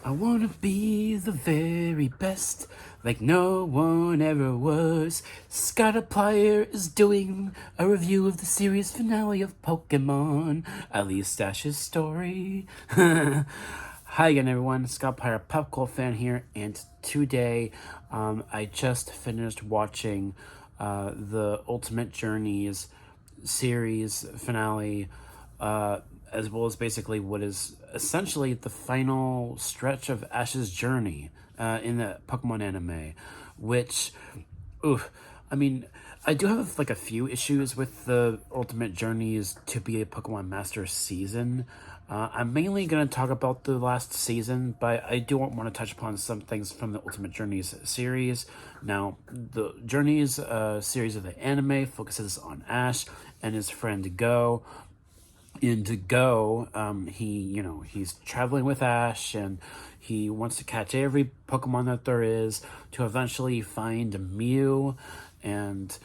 I wanna be the very best, like no one ever was. Scott Plier is doing a review of the series finale of Pokemon, at least Ash's story. Hi again, everyone. Scott Plier, pop culture fan here, and today I just finished watching the Ultimate Journeys series finale, as well as basically what is essentially the final stretch of Ash's journey in the Pokemon anime, which, oof, I mean, I do have like a few issues with the Ultimate Journeys to be a Pokemon Master season. I'm mainly going to talk about the last season, but I do want to touch upon some things from the Ultimate Journeys series. Now, the Journeys series of the anime focuses on Ash and his friend Go. And Go, he's traveling with Ash, and he wants to catch every Pokemon that there is to eventually find Mew. And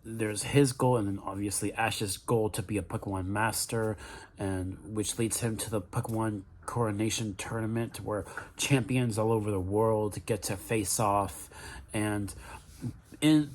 there's his goal, and then obviously Ash's goal to be a Pokemon Master, and which leads him to the Pokemon Coronation tournament where champions all over the world get to face off. And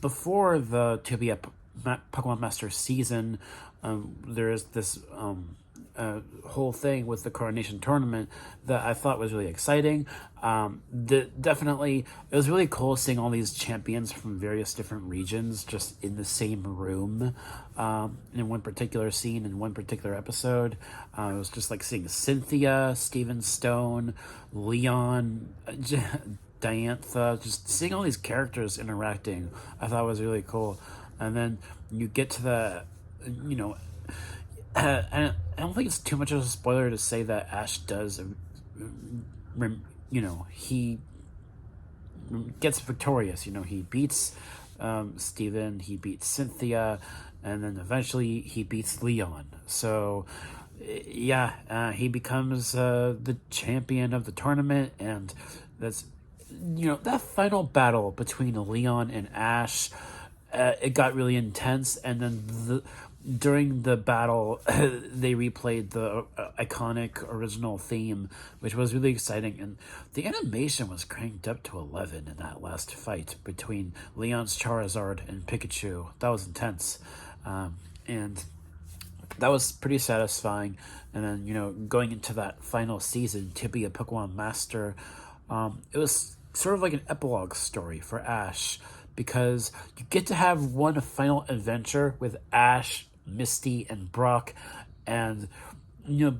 before the to be a Pokemon Master season, there is this whole thing with the Coronation tournament that I thought was really exciting. Definitely, it was really cool seeing all these champions from various different regions just in the same room in one particular scene, in one particular episode. It was just like seeing Cynthia, Steven Stone, Leon, Diantha, just seeing all these characters interacting, I thought was really cool. And then you get to the, I don't think it's too much of a spoiler to say that Ash does, he gets victorious. He beats Steven, he beats Cynthia, and then eventually he beats Leon. So, yeah, he becomes the champion of the tournament, and that's, that final battle between Leon and Ash, it got really intense, and then during the battle, they replayed the iconic original theme, which was really exciting, and the animation was cranked up to 11 in that last fight between Leon's Charizard and Pikachu. That was intense, and that was pretty satisfying. And then, going into that final season to be a Pokemon Master, it was sort of like an epilogue story for Ash, because you get to have one final adventure with Ash, Misty, and Brock. And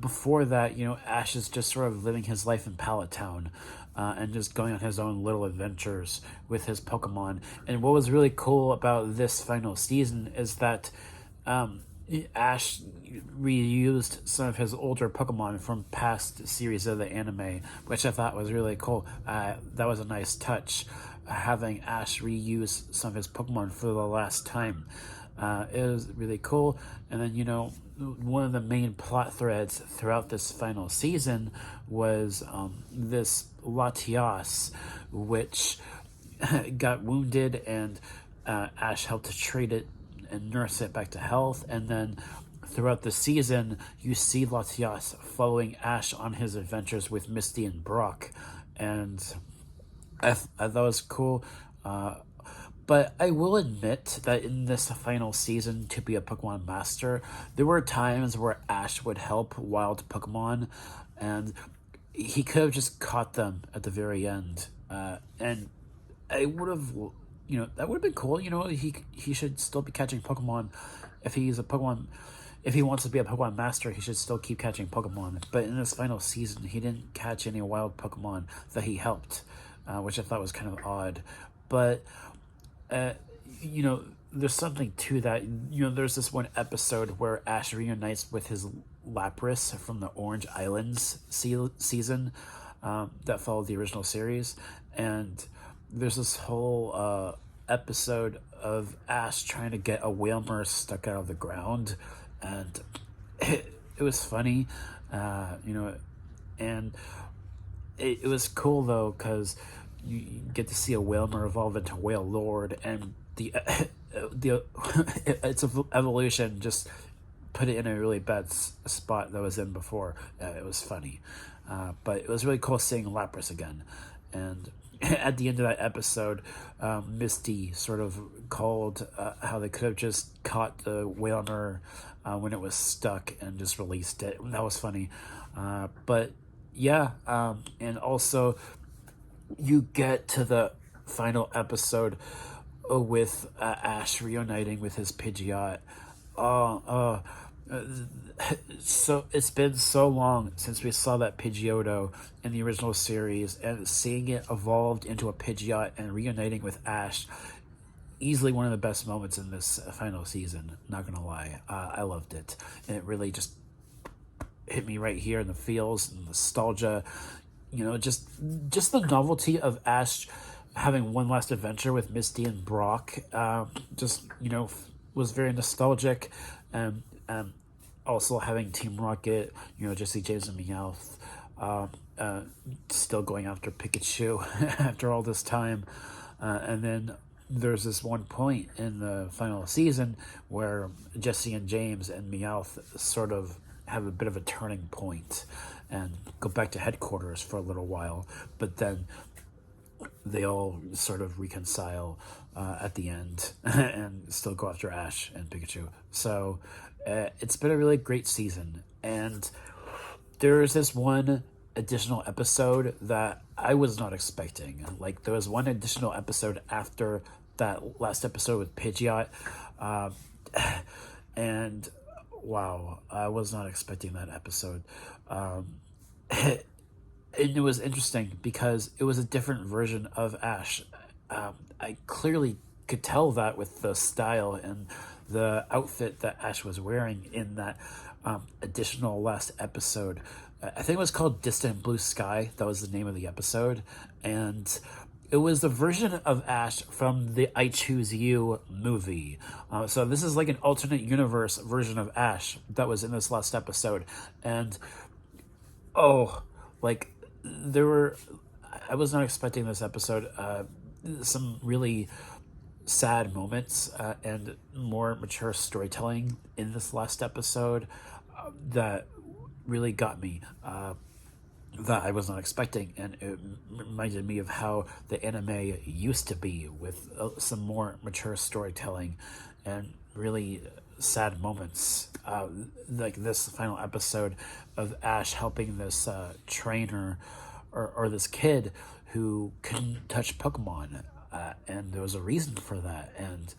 before that, Ash is just sort of living his life in Pallet Town, and just going on his own little adventures with his Pokemon. And what was really cool about this final season is that Ash reused some of his older Pokemon from past series of the anime, which I thought was really cool. That was a nice touch, having Ash reuse some of his Pokemon for the last time. It was really cool. And then, one of the main plot threads throughout this final season was this Latias, which got wounded, and Ash helped to treat it and nurse it back to health. And then throughout the season, you see Latias following Ash on his adventures with Misty and Brock, and I thought it was cool. But I will admit that in this final season to be a Pokemon Master, there were times where Ash would help wild Pokemon, and he could have just caught them at the very end. And I would have, that would have been cool. He should still be catching Pokemon. If he's a Pokemon, if he wants to be a Pokemon Master, he should still keep catching Pokemon. But in this final season, he didn't catch any wild Pokemon that he helped, which I thought was kind of odd. But there's something to that. There's this one episode where Ash reunites with his Lapras from the Orange Islands season that followed the original series, and there's this whole episode of Ash trying to get a Whalmer stuck out of the ground, and it was funny, and it was cool though, because you get to see a Whalmer evolve into Whale Lord, and the its evolution just put it in a really bad spot that was in before. It was funny. But it was really cool seeing Lapras again. And at the end of that episode, Misty sort of called how they could have just caught the Wailmer when it was stuck and just released it. That was funny. But yeah, and also you get to the final episode with Ash reuniting with his Pidgeot. So it's been so long since we saw that Pidgeotto in the original series, and seeing it evolved into a Pidgeot and reuniting with Ash, easily one of the best moments in this final season. Not gonna lie, I loved it, and it really just hit me right here in the feels and nostalgia. Just the novelty of Ash having one last adventure with Misty and Brock. Was very nostalgic, and also having Team Rocket, Jesse James and Meowth, still going after Pikachu after all this time, and then there's this one point in the final season where Jesse and James and Meowth sort of have a bit of a turning point and go back to headquarters for a little while, but then they all sort of reconcile at the end and still go after Ash and Pikachu. So it's been a really great season, and there's this one additional episode that I was not expecting. Like, there was one additional episode after that last episode with Pidgeot, and wow, I was not expecting that episode. And it was interesting because it was a different version of Ash. I clearly could tell that with the style and the outfit that Ash was wearing in that additional last episode. I think it was called Distant Blue Sky. That was the name of the episode. And it was the version of Ash from the I Choose You movie. So this is like an alternate universe version of Ash that was in this last episode. And I was not expecting this episode. Some really sad moments and more mature storytelling in this last episode that really got me, that I was not expecting, and it reminded me of how the anime used to be, with some more mature storytelling and really sad moments, like this final episode of Ash helping this trainer or this kid who couldn't touch Pokemon, and there was a reason for that. And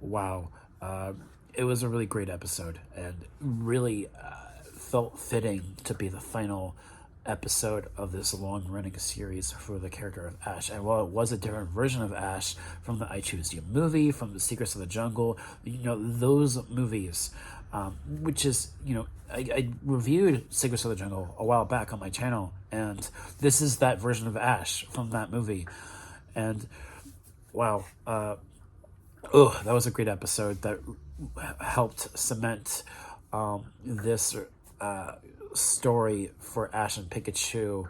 wow, it was a really great episode, and really felt fitting to be the final episode of this long-running series for the character of Ash. And while it was a different version of Ash from the I Choose You movie, from the Secrets of the Jungle, those movies, which is, I reviewed Secrets of the Jungle a while back on my channel, and this is that version of Ash from that movie. And wow, that was a great episode that helped cement this story for Ash and Pikachu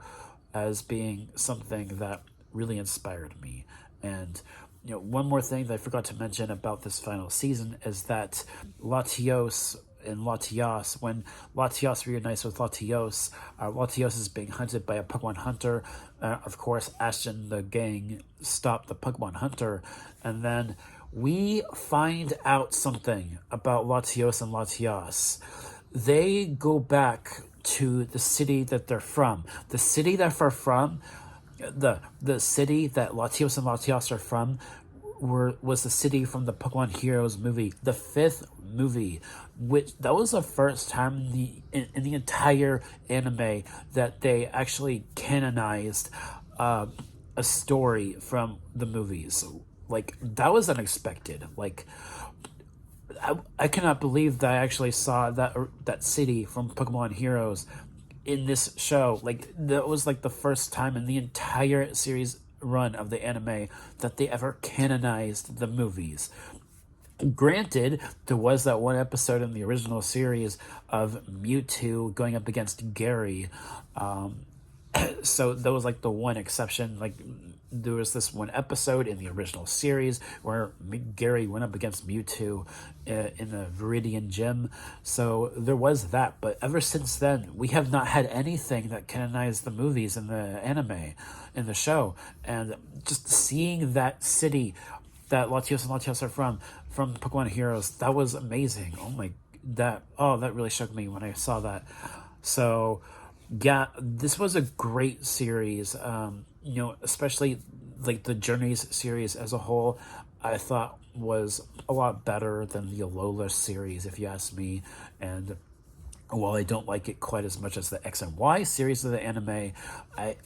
as being something that really inspired me. And one more thing that I forgot to mention about this final season is that Latios and Latias, when Latias reunites with Latios, Latios is being hunted by a Pokemon hunter. Of course, Ash and the gang stop the Pokemon hunter, and then we find out something about Latios and Latias. They go back to the city that they're from. The city that they're from, the city that Latios and Latias are from, was the city from the Pokemon Heroes movie, the 5th movie, which that was the first time in the entire anime that they actually canonized a story from the movies. Like, that was unexpected. Like, I cannot believe that I actually saw that city from Pokemon Heroes in this show. Like, that was like the first time in the entire series run of the anime that they ever canonized the movies. Granted, there was that one episode in the original series of Mewtwo going up against Gary, so that was like the one exception. Like, there was this one episode in the original series where Gary went up against Mewtwo in the Viridian Gym. So there was that. But ever since then, we have not had anything that canonized the movies and the anime in the show. And just seeing that city that Latios and Latios are from Pokemon Heroes, that was amazing. That really shook me when I saw that. So yeah, this was a great series. Especially like the Journeys series as a whole, I thought was a lot better than the Alola series, if you ask me. And while I don't like it quite as much as the X and Y series of the anime,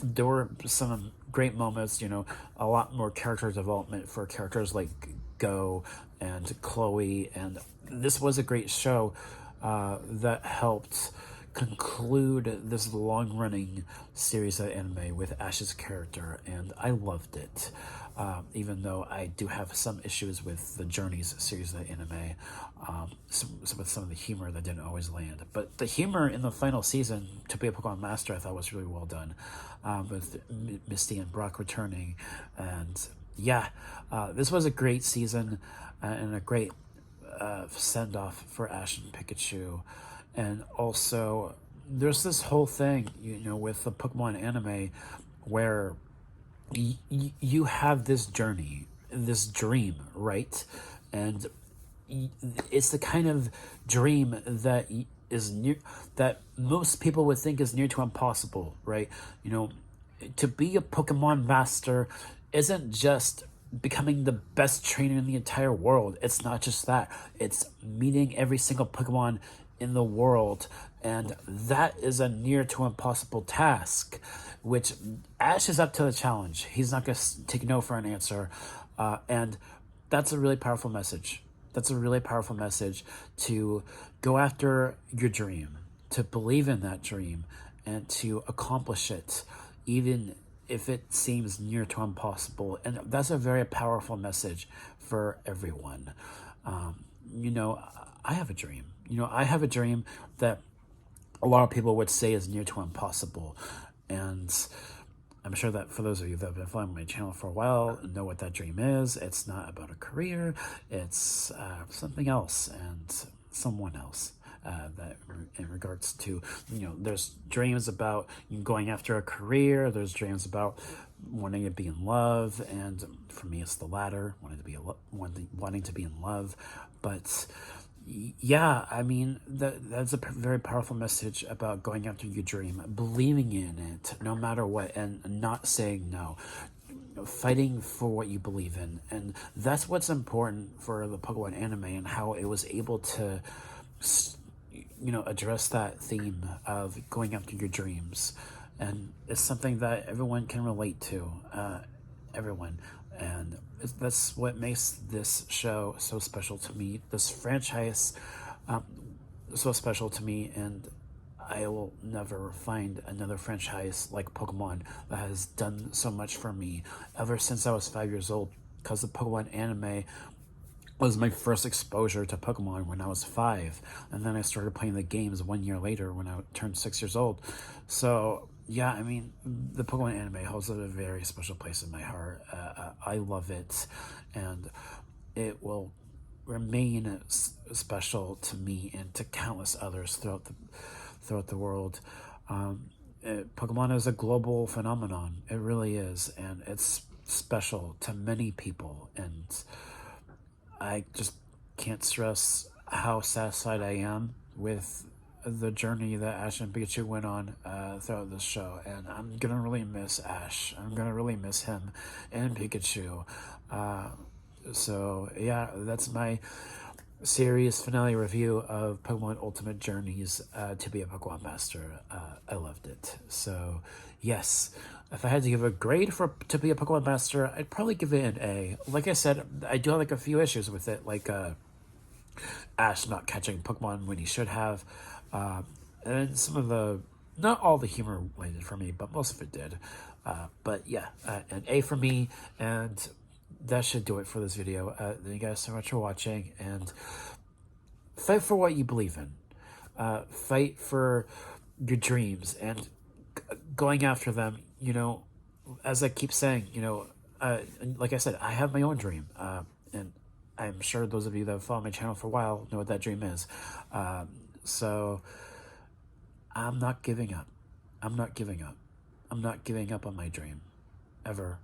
there were some great moments. A lot more character development for characters like Go and Chloe, and this was a great show that helped conclude this long-running series of anime with Ash's character, and I loved it. Even though I do have some issues with the Journeys series of anime, with some of the humor that didn't always land. But the humor in the final season, to be a Pokemon Master, I thought was really well done, with Misty and Brock returning. And yeah, this was a great season and a great send-off for Ash and Pikachu. And also, there's this whole thing, with the Pokemon anime where you have this journey, this dream, right? And it's the kind of dream that is near, that most people would think is near to impossible, right? To be a Pokemon Master isn't just becoming the best trainer in the entire world. It's not just that. It's meeting every single Pokemon in the world, and that is a near to impossible task, which Ash is up to the challenge. He's not going to take no for an answer, and that's a really powerful message. That's a really powerful message, to go after your dream, to believe in that dream, and to accomplish it, even if it seems near to impossible. And that's a very powerful message for everyone. I have a dream. I have a dream that a lot of people would say is near to impossible. And I'm sure that for those of you that have been following my channel for a while know what that dream is. It's not about a career. It's something else and someone else. That in regards to, there's dreams about going after a career. There's dreams about wanting to be in love. And for me, it's the latter, wanting to be in love. But yeah, I mean, that's a very powerful message about going after your dream, believing in it no matter what, and not saying no, fighting for what you believe in. And that's what's important for the Pokemon anime, and how it was able to address that theme of going after your dreams. And it's something that everyone can relate to, everyone. And that's what makes this show so special to me, this franchise so special to me. And I will never find another franchise like Pokemon that has done so much for me ever since I was 5 years old, because the Pokemon anime was my first exposure to Pokemon when I was 5, and then I started playing the games 1 year later when I turned 6 years old. So yeah, I mean, the Pokemon anime holds a very special place in my heart. I love it, and it will remain special to me and to countless others throughout the world. Pokemon is a global phenomenon. It really is, and it's special to many people. And I just can't stress how satisfied I am with the journey that Ash and Pikachu went on throughout this show. And I'm going to really miss Ash. I'm going to really miss him and Pikachu. So yeah, that's my series finale review of Pokemon Ultimate Journeys to be a Pokemon Master. I loved it. So yes, if I had to give a grade to be a Pokemon Master, I'd probably give it an A. Like I said, I do have like a few issues with it, like Ash not catching Pokemon when he should have, and some of the, not all the humor landed for me, but most of it did. But yeah, an A for me, and that should do it for this video. Thank you guys so much for watching, and fight for what you believe in. Fight for your dreams and going after them. As I keep saying, like I said, I have my own dream, and I'm sure those of you that have followed my channel for a while know what that dream is. So I'm not giving up. I'm not giving up. I'm not giving up on my dream, ever.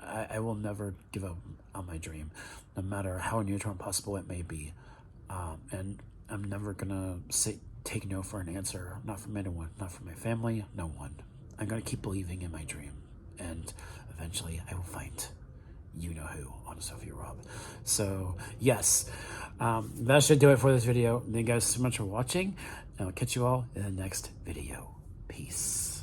I will never give up on my dream, no matter how neutral and possible it may be. And I'm never gonna take no for an answer, not from anyone, not from my family, no one. I'm gonna keep believing in my dream, and eventually I will find you know who on Sophia Rob. So yes, that should do it for this video. Thank you guys so much for watching, and I'll catch you all in the next video. Peace.